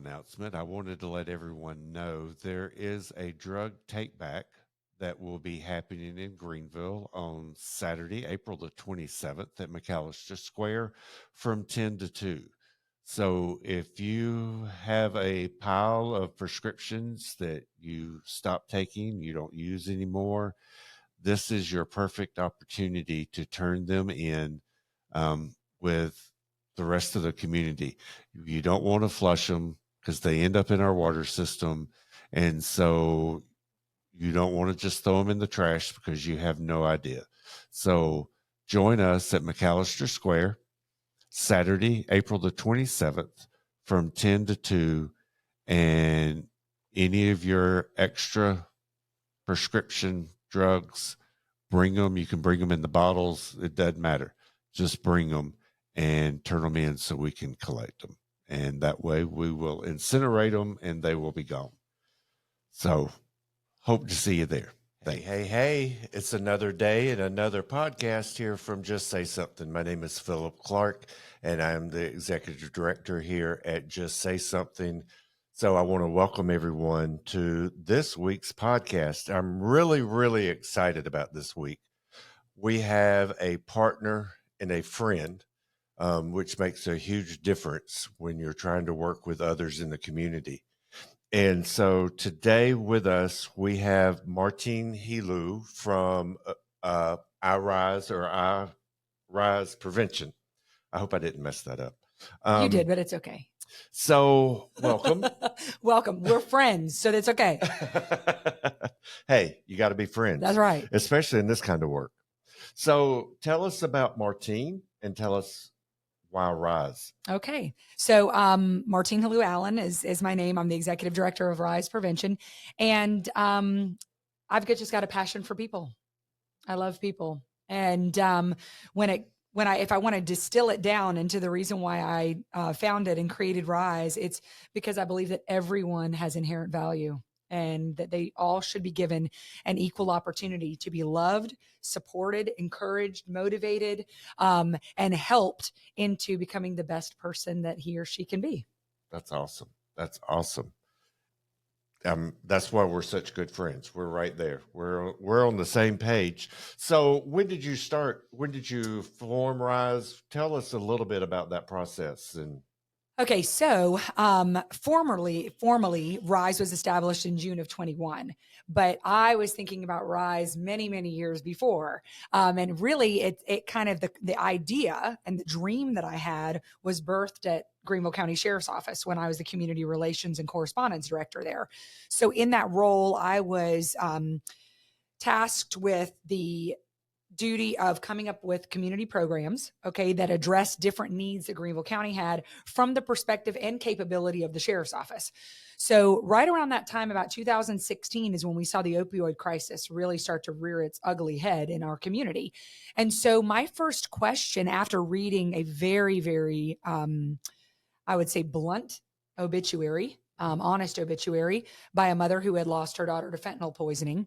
announcement. I wanted to let everyone know there is a drug take back that will be happening in Greenville on Saturday, April the 27th at McAllister Square from 10 to 2. So if you have a pile of prescriptions that you stop taking, you don't use anymore, this is your perfect opportunity to turn them in with the rest of the community. You don't want to flush them because they end up in our water system. And so you don't want to just throw them in the trash because you have no idea. So join us at McAllister Square, Saturday, April the 27th from 10 to 2. And any of your extra prescription drugs, bring them. You can bring them in the bottles. It doesn't matter. Just bring them and turn them in so we can collect them. And that way we will incinerate them and they will be gone. So hope to see you there. Thanks. Hey, it's another day and another podcast here from Just Say Something. My name is Philip Clark, and I'm the executive director here at Just Say Something. So I want to welcome everyone to this week's podcast. I'm really excited about this week. We have a partner and a friend, which makes a huge difference when you're trying to work with others in the community. And so today with us, we have Martine Helou from Rize Prevention. I hope I didn't mess that up. You did, but it's okay. So welcome. Welcome. We're friends, so that's okay. Hey, you got to be friends. That's right. Especially in this kind of work. So tell us about Martine and tell us why Rize. Okay. So Martine Helou-Allen is my name. I'm the executive director of Rize Prevention. And I've just got a passion for people. I love people. And if I want to distill it down into the reason why I founded and created Rize, it's because I believe that everyone has inherent value and that they all should be given an equal opportunity to be loved, supported, encouraged, motivated, and helped into becoming the best person that he or she can be. That's awesome. That's awesome. That's why we're such good friends. We're right there. We're on the same page. So when did you start? When did you form Rize? Tell us a little bit about that process. Okay, so formally, Rize was established in June of 21, but I was thinking about Rize many years before. And really, it kind of the idea and the dream that I had was birthed at Greenville County Sheriff's Office when I was the Community Relations and Correspondence Director there. So in that role, I was tasked with the duty of coming up with community programs, okay, that address different needs that Greenville County had from the perspective and capability of the Sheriff's Office. So right around that time, about 2016, is when we saw the opioid crisis really start to rear its ugly head in our community. And so my first question after reading a very, I would say blunt obituary, honest obituary by a mother who had lost her daughter to fentanyl poisoning,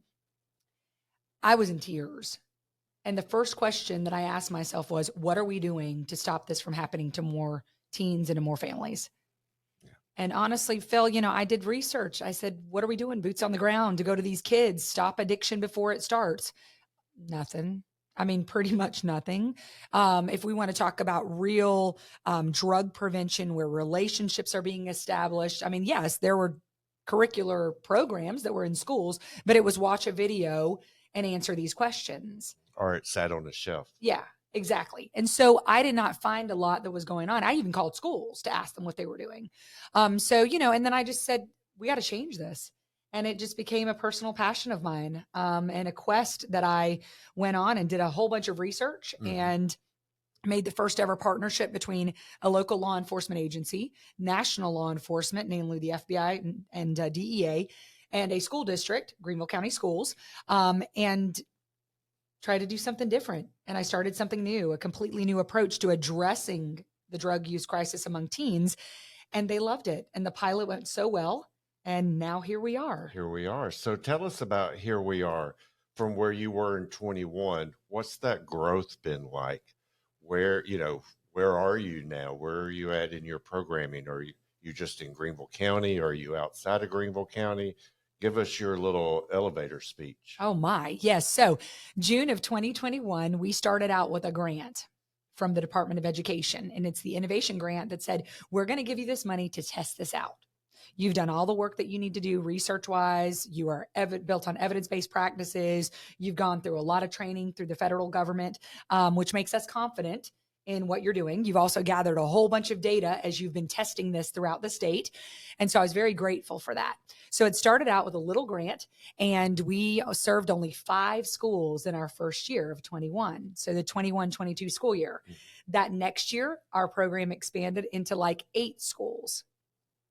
I was in tears. And the first question that I asked myself was, what are we doing to stop this from happening to more teens and to more families? Yeah. And honestly, Phil, I did research. I said, what are we doing? Boots on the ground to go to these kids, stop addiction before it starts. Nothing. I mean, pretty much nothing. If we want to talk about real drug prevention where relationships are being established, I mean, yes, there were curricular programs that were in schools, but it was watch a video and answer these questions. Or it sat on a shelf. Yeah, exactly. And so I did not find a lot that was going on. I even called schools to ask them what they were doing. And then I just said, we got to change this. And it just became a personal passion of mine and a quest that I went on and did a whole bunch of research and made the first ever partnership between a local law enforcement agency, national law enforcement, namely the FBI and DEA, and a school district, Greenville County Schools, and try to do something different. And I started something new, a completely new approach to addressing the drug use crisis among teens. And they loved it. And the pilot went so well. And now here we are. Here we are. So tell us about here we are from where you were in 21. What's that growth been like? Where are you now? Where are you at in your programming? Are you you just in Greenville County? Or are you outside of Greenville County? Give us your little elevator speech. Oh my, yes. So June of 2021, we started out with a grant from the Department of Education, and it's the innovation grant that said, we're going to give you this money to test this out. You've done all the work that you need to do research wise. You are built on evidence-based practices. You've gone through a lot of training through the federal government, which makes us confident in what you're doing. You've also gathered a whole bunch of data as you've been testing this throughout the state. And so I was very grateful for that. So it started out with a little grant, and we served only 5 schools in our first year of 21. So the 21-22 school year. That next year, our program expanded into like 8 schools.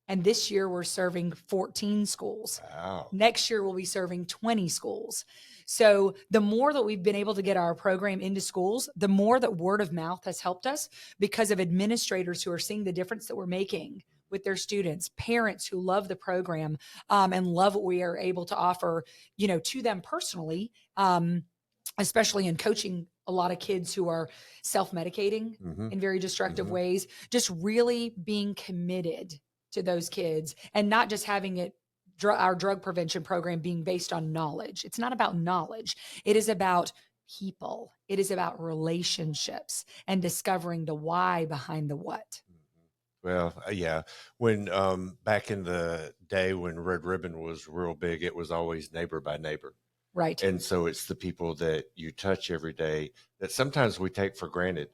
And this year we're serving 14 schools. Wow. Next year we'll be serving 20 schools. So the more that we've been able to get our program into schools, the more that word of mouth has helped us because of administrators who are seeing the difference that we're making with their students, parents who love the program and love what we are able to offer, to them personally, especially in coaching a lot of kids who are self-medicating in very destructive ways, just really being committed to those kids and not just having it our drug prevention program being based on knowledge. It's not about knowledge. It is about people. It is about relationships and discovering the why behind the what. Well, yeah. When back in the day when Red Ribbon was real big, it was always neighbor by neighbor. Right. And so it's the people that you touch every day that sometimes we take for granted.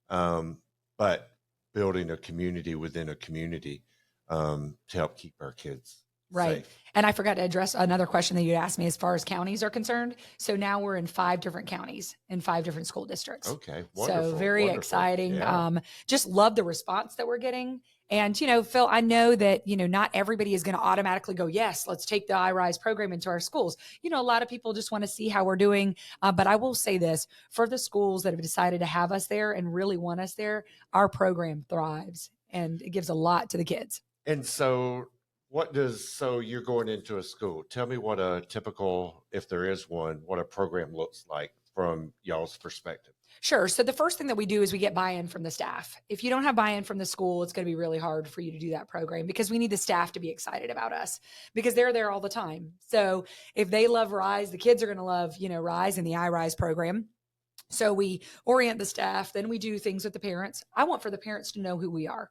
But building a community within a community to help keep our kids right. safe. And I forgot to address another question that you asked me as far as counties are concerned. So now we're in 5 different counties in 5 different school districts. Okay. Wonderful. So very wonderful. exciting. Yeah. Just love the response that we're getting. And, Phil, I know that, not everybody is going to automatically go, yes, let's take the iRise program into our schools. A lot of people just want to see how we're doing. But I will say this, for the schools that have decided to have us there and really want us there, our program thrives and it gives a lot to the kids. And so so you're going into a school. Tell me what a typical, if there is one, what a program looks like from y'all's perspective. Sure. So the first thing that we do is we get buy-in from the staff. If you don't have buy-in from the school, it's going to be really hard for you to do that program because we need the staff to be excited about us because they're there all the time. So if they love Rize, the kids are going to love, Rize and the iRise program. So we orient the staff, then we do things with the parents. I want for the parents to know who we are.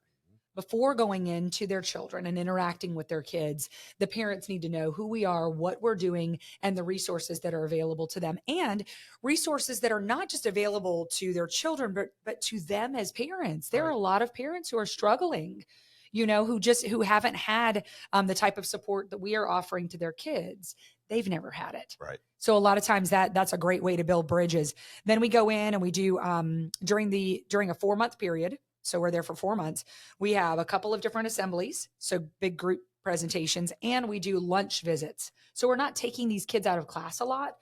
Before going into their children and interacting with their kids, the parents need to know who we are, what we're doing, and the resources that are available to them, and resources that are not just available to their children, but to them as parents. There are a lot of parents who are struggling, who haven't had the type of support that we are offering to their kids. They've never had it. Right. So a lot of times that's a great way to build bridges. Then we go in and we do during a 4-month period. So we're there for 4 months. We have a couple of different assemblies, so big group presentations, and we do lunch visits. So we're not taking these kids out of class a lot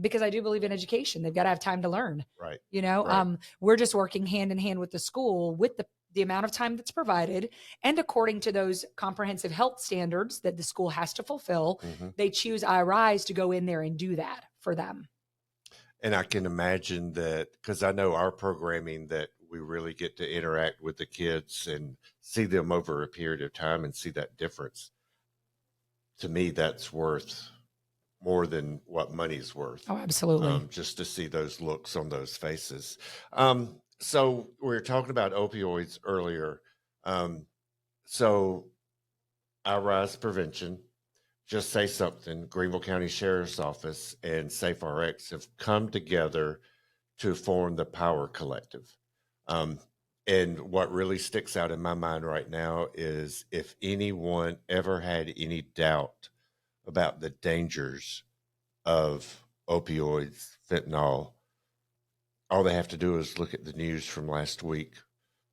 because I do believe in education. They've got to have time to learn. Right. Right. We're just working hand in hand with the school with the amount of time that's provided. And according to those comprehensive health standards that the school has to fulfill, they choose iRise to go in there and do that for them. And I can imagine that because I know our programming that we really get to interact with the kids and see them over a period of time and see that difference. To me, that's worth more than what money's worth. Oh, absolutely. Just to see those looks on those faces. So we were talking about opioids earlier. So Rize Prevention, Just Say Something, Greenville County Sheriff's Office, and SafeRx have come together to form the Power Collective. And what really sticks out in my mind right now is if anyone ever had any doubt about the dangers of opioids, fentanyl, all they have to do is look at the news from last week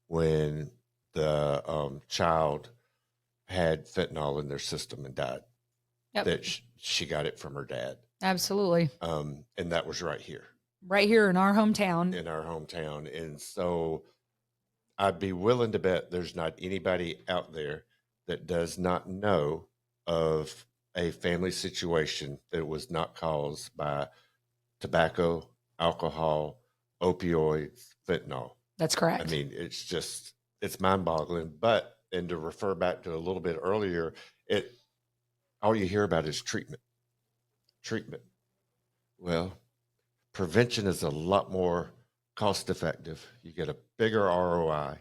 when the child had fentanyl in their system and died. Yep. That she got it from her dad. Absolutely. And that was right here. Right here in our hometown. In our hometown. And so I'd be willing to bet there's not anybody out there that does not know of a family situation that was not caused by tobacco, alcohol, opioids, fentanyl. That's correct. I mean, it's mind-boggling, but and to refer back to a little bit earlier, all you hear about is treatment. Treatment. Well, prevention is a lot more cost effective. You get a bigger ROI,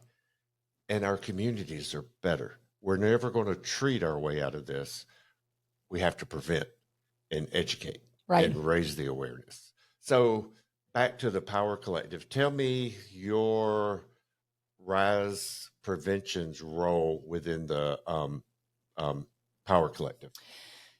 and our communities are better. We're never going to treat our way out of this. We have to prevent and educate and raise the awareness. So back to the Power Collective. Tell me your Rize Prevention's role within the Power Collective.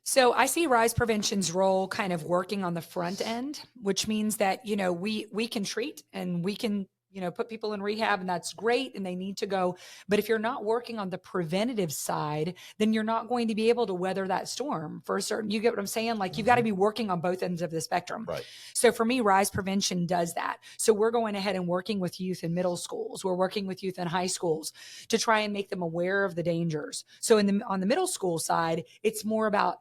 So I see Rize Prevention's role kind of working on the front end, which means that, we can treat and we can, put people in rehab, and that's great, and they need to go. But if you're not working on the preventative side, then you're not going to be able to weather that storm for a certain, you get what I'm saying? Like, you've got to be working on both ends of the spectrum. Right. So for me, Rize Prevention does that. So we're going ahead and working with youth in middle schools. We're working with youth in high schools to try and make them aware of the dangers. So on the middle school side, it's more about,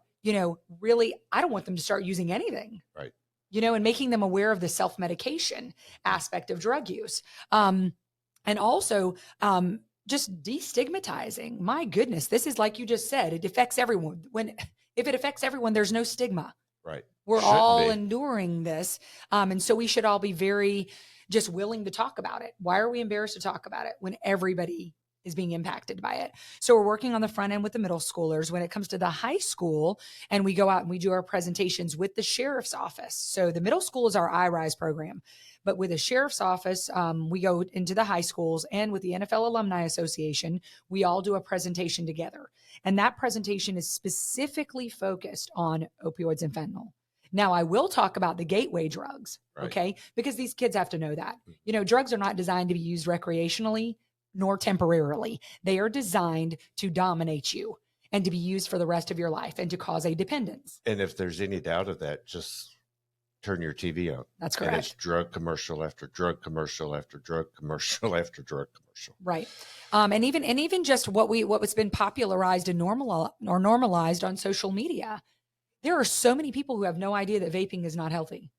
really, I don't want them to start using anything. Right. And making them aware of the self-medication aspect of drug use. And also just destigmatizing. My goodness, this is like you just said, it affects everyone. If it affects everyone, there's no stigma. Right. We're Shouldn't all be. enduring this. And so we should all be very just willing to talk about it. Why are we embarrassed to talk about it when everybody is being impacted by it? So we're working on the front end with the middle schoolers. When it comes to the high school, and we go out and we do our presentations with the sheriff's office. So the middle school is our iRise program, but with the sheriff's office, we go into the high schools, and with the NFL Alumni Association, we all do a presentation together. And that presentation is specifically focused on opioids and fentanyl. Now, I will talk about the gateway drugs, Right. okay? Because these kids have to know that. Drugs are not designed to be used recreationally nor temporarily. They are designed to dominate you and to be used for the rest of your life and to cause a dependence. And if there's any doubt of that, just turn your TV on. That's And it's correct. drug commercial after drug commercial after drug commercial after drug commercial. Right. And even just what's been popularized and normalized on social media. There are so many people who have no idea that vaping is not healthy.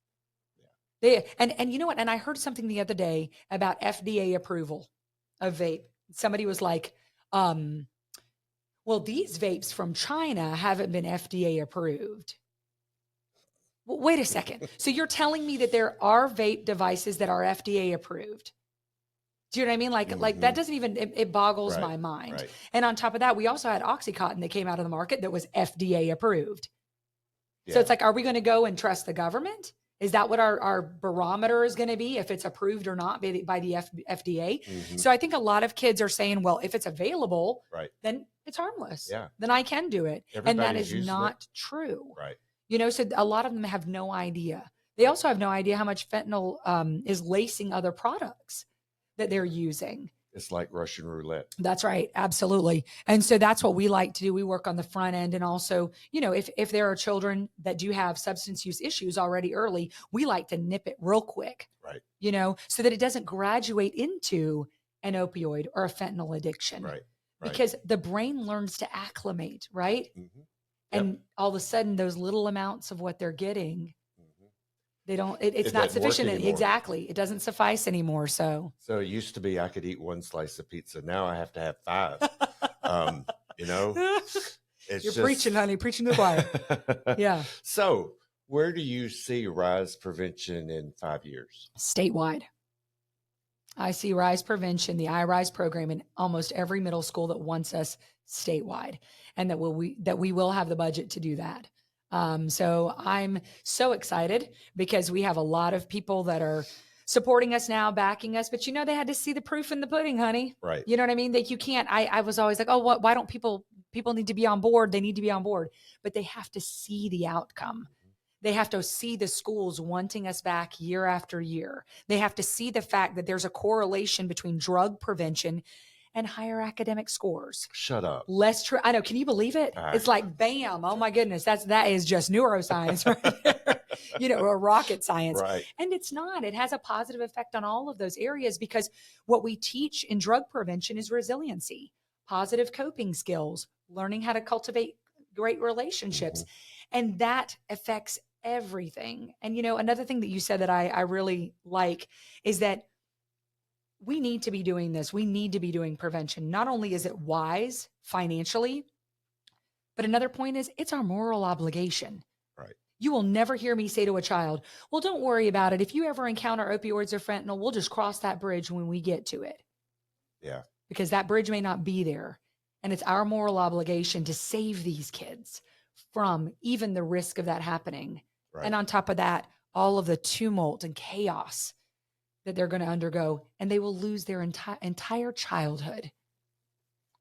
And you know what? And I heard something the other day about FDA approval of vape. Somebody was like, well, these vapes from China haven't been FDA approved. Well, wait a second. So you're telling me that there are vape devices that are FDA approved? Do you know what I mean? Like that doesn't even, it boggles Right, my mind. right. And on top of that, we also had Oxycontin that came out of the market that was FDA approved. So Yeah. it's like, are we going to go and trust the government? Is that what our barometer is going to be, if it's approved or not by the FDA? Mhm. So I think a lot of kids are saying, well, if it's available, Right. then it's harmless. Yeah. Then I can do it. And that Everybody's is using not true. Right. So a lot of them have no idea. They also have no idea how much fentanyl is lacing other products that they're using. It's like Russian roulette. That's right. Absolutely. And so that's what we like to do. We work on the front end. And also, if there are children that do have substance use issues already early, we like to nip it real quick, Right. So that it doesn't graduate into an opioid or a fentanyl addiction. Right. Because the brain learns to acclimate, right? Mm-hmm. And all of a sudden, those little amounts of what they're getting, they don't, it's It not doesn't work sufficient. anymore. Exactly. It doesn't suffice anymore. So So it used to be I could eat one slice of pizza. Now I have to have 5. It's you're preaching, honey, preaching to the choir. Yeah. So where do you see Rize Prevention in 5 years? Statewide. I see Rize Prevention, the iRise program, in almost every middle school that wants us statewide, and that we will have the budget to do that. So I'm so excited because we have a lot of people that are supporting us now, backing us, but they had to see the proof in the pudding, honey. Right. You know what I mean? That you can't, I was always like, oh, why don't people need to be on board? They need to be on board, but they have to see the outcome. They have to see the schools wanting us back year after year. They have to see the fact that there's a correlation between drug prevention and higher academic scores. Shut up. Less true. I know. Can you believe it? It's like, bam. Oh my goodness. That is just neuroscience right there. Or rocket science. Right. And it's not. It has a positive effect on all of those areas, because what we teach in drug prevention is resiliency, positive coping skills, learning how to cultivate great relationships. And that affects everything. And, another thing that you said that I really like is that we need to be doing this. We need to be doing prevention. Not only is it wise financially, but another point is it's our moral obligation. Right. You will never hear me say to a child, well, don't worry about it. If you ever encounter opioids or fentanyl, we'll just cross that bridge when we get to it. Yeah. Because that bridge may not be there. And it's our moral obligation to save these kids from even the risk of that happening. Right. And on top of that, all of the tumult and chaos that they're going to undergo, and they will lose their entire childhood.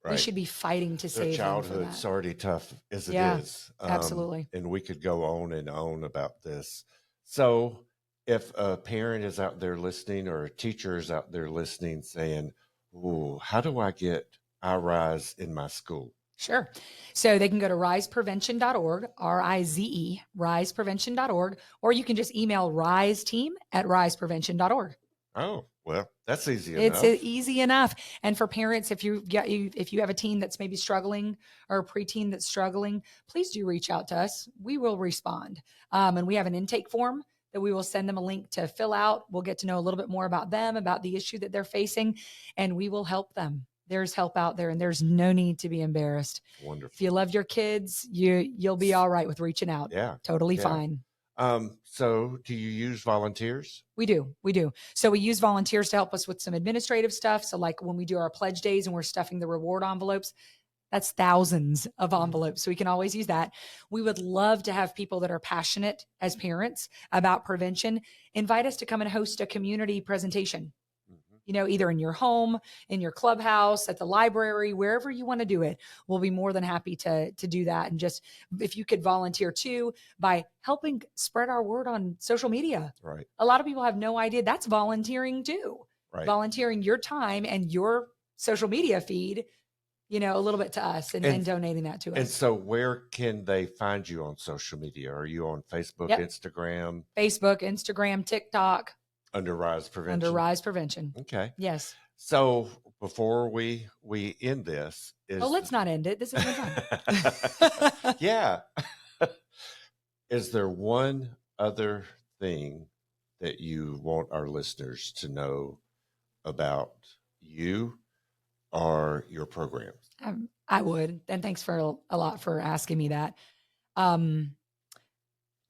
We Right. should be fighting to Their save them from childhood's that. already tough as it Yeah, is. absolutely. And we could go on and on about this. So if a parent is out there listening or a teacher is out there listening saying, "Ooh, how do I get iRise in my school?" Sure. So they can go to rizeprevention.org, R-I-Z-E, rizeprevention.org, or you can just email riseteam@rizeprevention.org. Oh, well, that's easy It's enough. easy enough. And for parents, if you have a teen that's maybe struggling or a preteen that's struggling, please do reach out to us. We will respond. And we have an intake form that we will send them a link to fill out. We'll get to know a little bit more about them, about the issue that they're facing, and we will help them. There's help out there, and there's no need to be embarrassed. Wonderful. If you love your kids, you'll be all right with reaching out. Yeah. Totally Yeah. fine. So do you use volunteers? We do. So we use volunteers to help us with some administrative stuff. So like when we do our pledge days and we're stuffing the reward envelopes, that's thousands of envelopes. So we can always use that. We would love to have people that are passionate as parents about prevention invite us to come and host a community presentation. Either in your home, in your clubhouse, at the library, wherever you want to do it. We'll be more than happy to do that. And just if you could volunteer too by helping spread our word on social media. Right. A lot of people have no idea that's volunteering too. Right. Volunteering your time and your social media feed, a little bit to us and donating that to us. And so where can they find you on social media? Are you on Facebook, Yep. Instagram? Facebook, Instagram, TikTok. Under Rize Prevention? Under Rize Prevention. Okay. Yes. So before we end this. Let's not end it. This has been fun. Yeah. Is there one other thing that you want our listeners to know about you or your programs? I would. And thanks for a lot for asking me that. No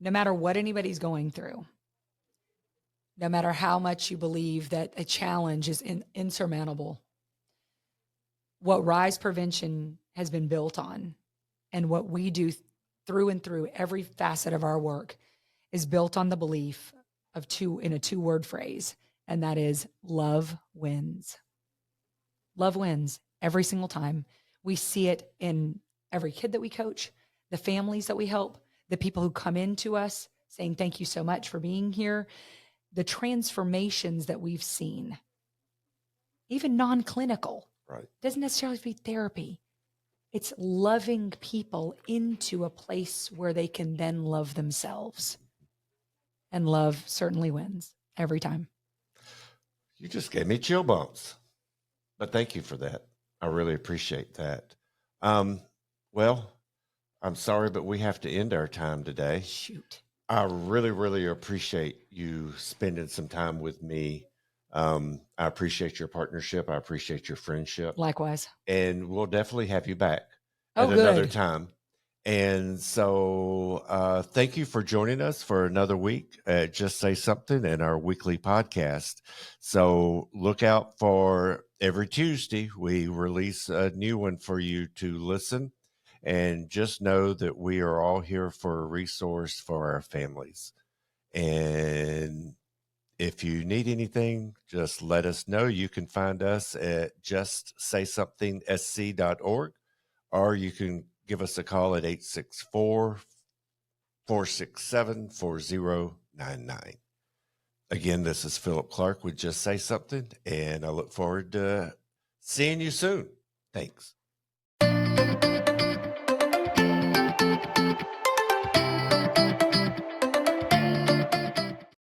matter what anybody's going through, no matter how much you believe that a challenge is insurmountable, what Rize Prevention has been built on and what we do through and through every facet of our work is built on the belief of in a two-word phrase, and that is love wins. Love wins every single time. We see it in every kid that we coach, the families that we help, the people who come into us saying, thank you so much for being here. The transformations that we've seen, even non-clinical, right? Doesn't necessarily be therapy. It's loving people into a place where they can then love themselves. And love certainly wins every time. You just gave me chill bumps, but thank you for that. I really appreciate that. Well, I'm sorry, but we have to end our time today. Shoot. I really, really appreciate you spending some time with me. I appreciate your partnership. I appreciate your friendship. Likewise. And we'll definitely have you back at another time. And so thank you for joining us for another week at Just Say Something and our weekly podcast. So look out for every Tuesday. We release a new one for you to listen. And just know that we are all here for a resource for our families. And if you need anything, just let us know. You can find us at justsaysomethingsc.org, or you can give us a call at 864-467-4099. Again, this is Philip Clark with Just Say Something, and I look forward to seeing you soon. Thanks.